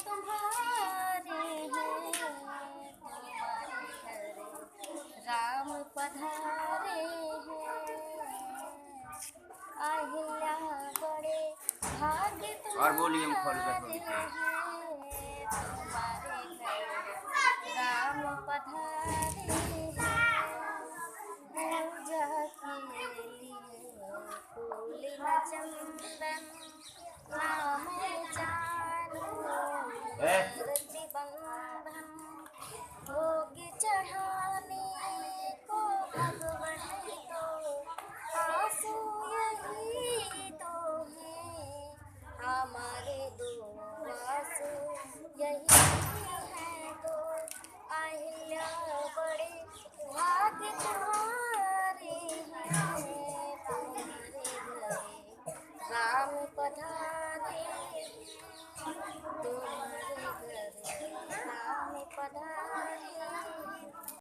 तुम्हारे हैं, तुम्हारे घर राम पधारे हैं। अहिल्या बड़े भाग्य और बोलिए हम खोल तुम्हारे हैं, तुम्हारे घर राम पधारे हैं। पूजा के लिए फूल न चंदन ना मैं जानू,